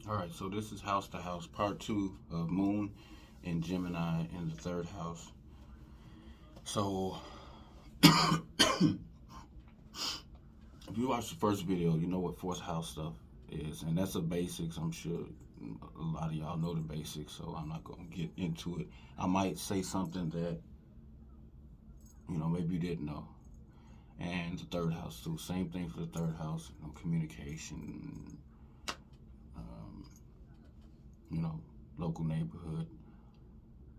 All right, so this is House to House, part two of Moon and Gemini in the third house. So, if you watch the first video, you know what fourth house stuff is, and that's the basics. I'm sure a lot of y'all know the basics, so I'm not going to get into it. I might say something that, maybe you didn't know. And the third house, too. Same thing for the third house, communication, um, you know, local neighborhood,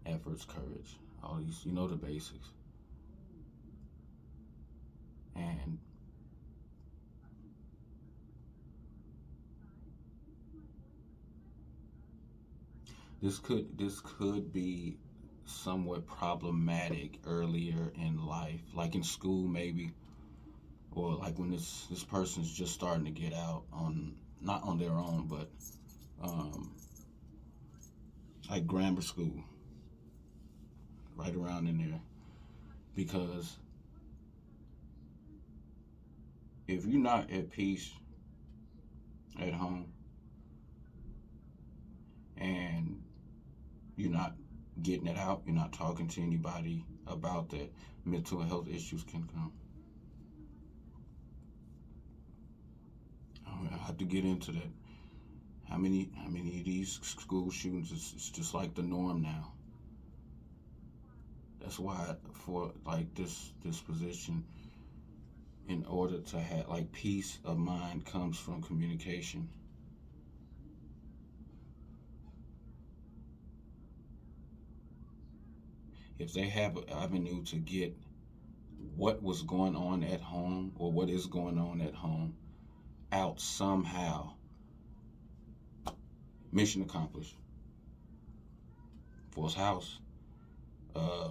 efforts, courage, all these, the basics. And this could be somewhat problematic earlier in life, like in school maybe, or like when this person's just starting to get out on not on their own, but um, like grammar school, right around in there. Because if you're not at peace at home and you're not getting it out, you're not talking to anybody about that, mental health issues can come. I have to get into that. How many of these school shootings is just like the norm now. That's why for like this position, in order to have like peace of mind comes from communication. If they have an avenue to get what was going on at home or what is going on at home out somehow, mission accomplished. Fourth house, uh,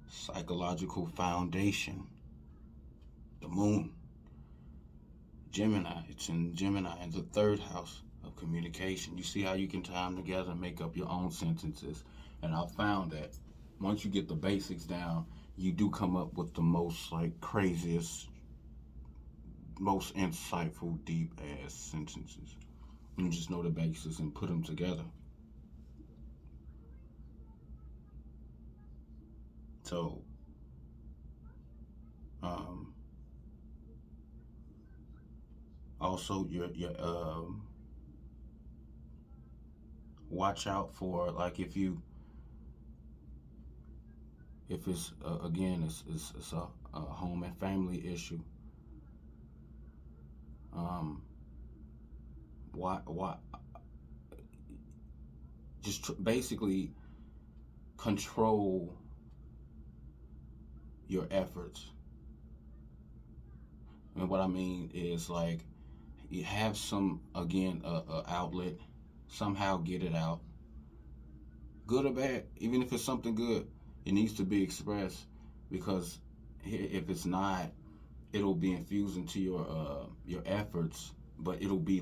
psychological foundation, the moon, Gemini. It's in Gemini in the third house of communication. You see how you can tie them together and make up your own sentences. And I found that once you get the basics down, you do come up with the most like craziest, most insightful, deep ass sentences. You just know the basics and put them together. So, um, also your watch out for like if it's again it's a home and family issue. Um, why just basically control your efforts. And what I mean is like you have some again a outlet, somehow get it out, good or bad. Even if it's something good, it needs to be expressed because if it's not, it'll be infused into your efforts, but it'll be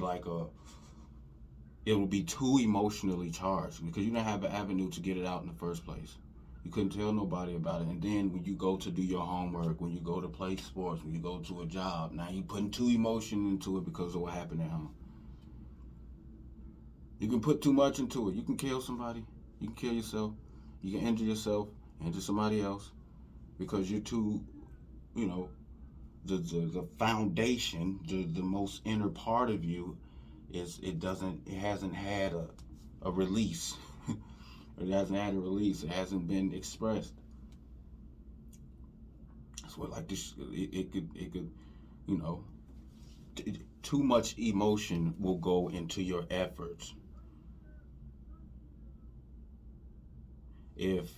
too emotionally charged because you don't have an avenue to get it out in the first place. You couldn't tell nobody about it. And then when you go to do your homework, when you go to play sports, when you go to a job, now you're putting too emotion into it because of what happened at home. You can put too much into it. You can kill somebody. You can kill yourself. You can injure yourself, injure somebody else because you're too, you know, the foundation, the most inner part of you is it hasn't had a release. It hasn't had a release. It hasn't been expressed. That's what like this. It could you know too much emotion will go into your efforts if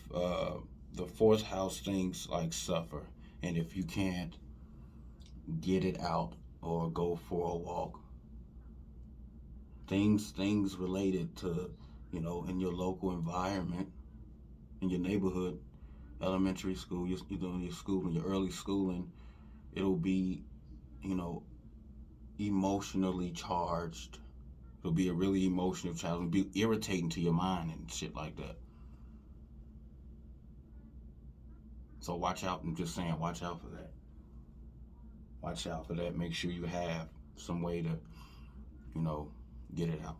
the fourth house things like suffer, and if you can't get it out or go for a walk, things related to in your local environment, in your neighborhood, elementary school, your school, your early schooling, it'll be you know emotionally charged. It'll be a really emotional child. It'll be irritating to your mind and shit like that. So watch out. I'm just saying, watch out for that. Watch out for that. Make sure you have some way to, you know, Get it out.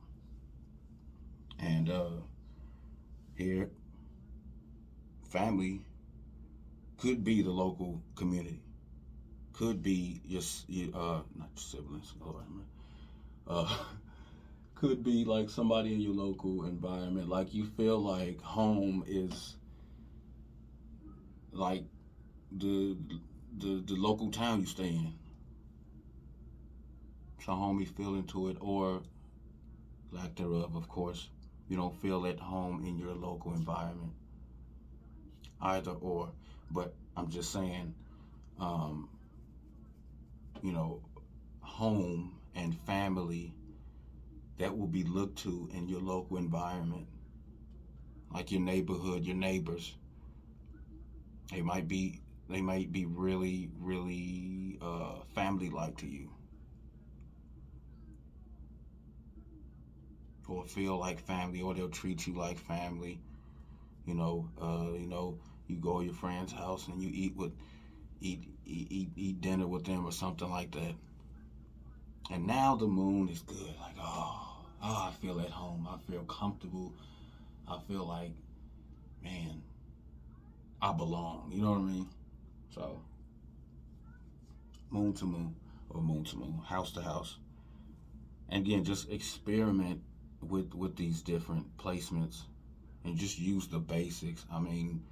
And here, family could be the local community. Could be not your siblings. Lord, uh, could be like somebody in your local environment. Like you feel like home is like the the local town you stay in. It's a homey feeling to it, or lack thereof, of course. You don't feel at home in your local environment, either or. But I'm just saying, um, you know, home and family that will be looked to in your local environment, like your neighborhood, your neighbors. They might be really really family like to you, or feel like family, or they'll treat you like family. You go to your friend's house and you eat dinner with them or something like that. And now the moon is good. Like, I feel at home. I feel comfortable. I feel like, man, I belong. You know what I mean? So, moon to moon, or moon to moon, house to house. And again, just experiment with these different placements and just use the basics. I mean,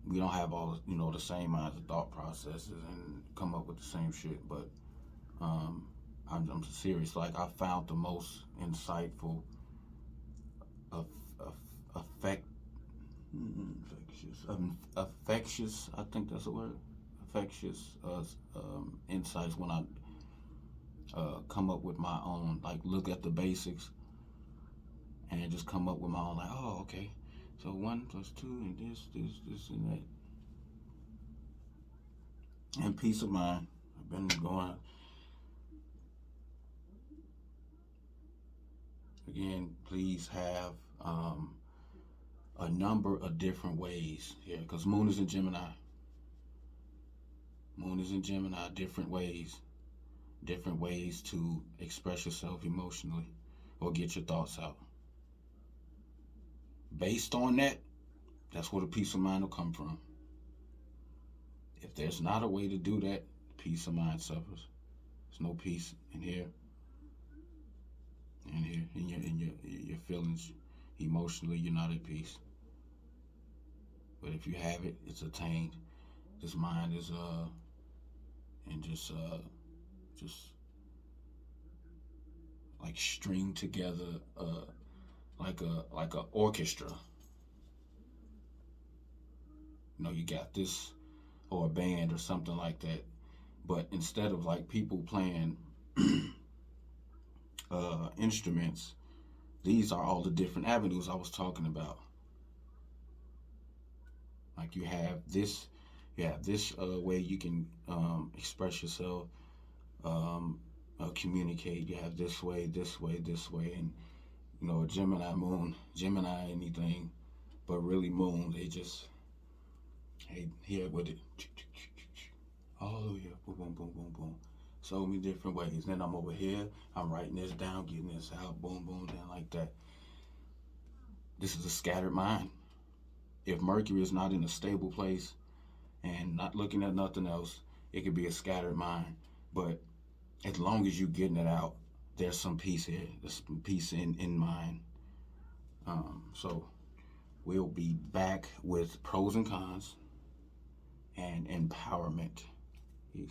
we don't have all the same minds and thought processes and come up with the same shit, but um, I'm serious. Like, I found the most insightful, effect, affectious. I think that's a word. Affectious insights when I come up with my own. Like, look at the basics and just come up with my own. Like, oh, okay. So 1 + 2 and this and that. And peace of mind. I've been going again. Please have a number of different ways here, because Moon is in Gemini. Moon is in Gemini. Different ways to express yourself emotionally or get your thoughts out. Based on that, that's where the peace of mind will come from. If there's not a way to do that, peace of mind suffers. There's no peace in here, in your feelings. Emotionally, you're not at peace. But if you have it, it's attained. This mind is and just like string together like a orchestra. You got this, or a band or something like that. But instead of like people playing instruments, these are all the different avenues I was talking about. Like you have this way you can express yourself, communicate. You have this way, and a Gemini moon, Gemini anything, but really moon. They just here with it. Oh yeah, boom, boom, boom, boom, boom. So many different ways. Then I'm over here. I'm writing this down, getting this out. Boom, boom, down like that. This is a scattered mind. If Mercury is not in a stable place and not looking at nothing else, it could be a scattered mind. But as long as you're getting it out, there's some peace here. There's some peace in mind. So we'll be back with pros and cons and empowerment. Peace.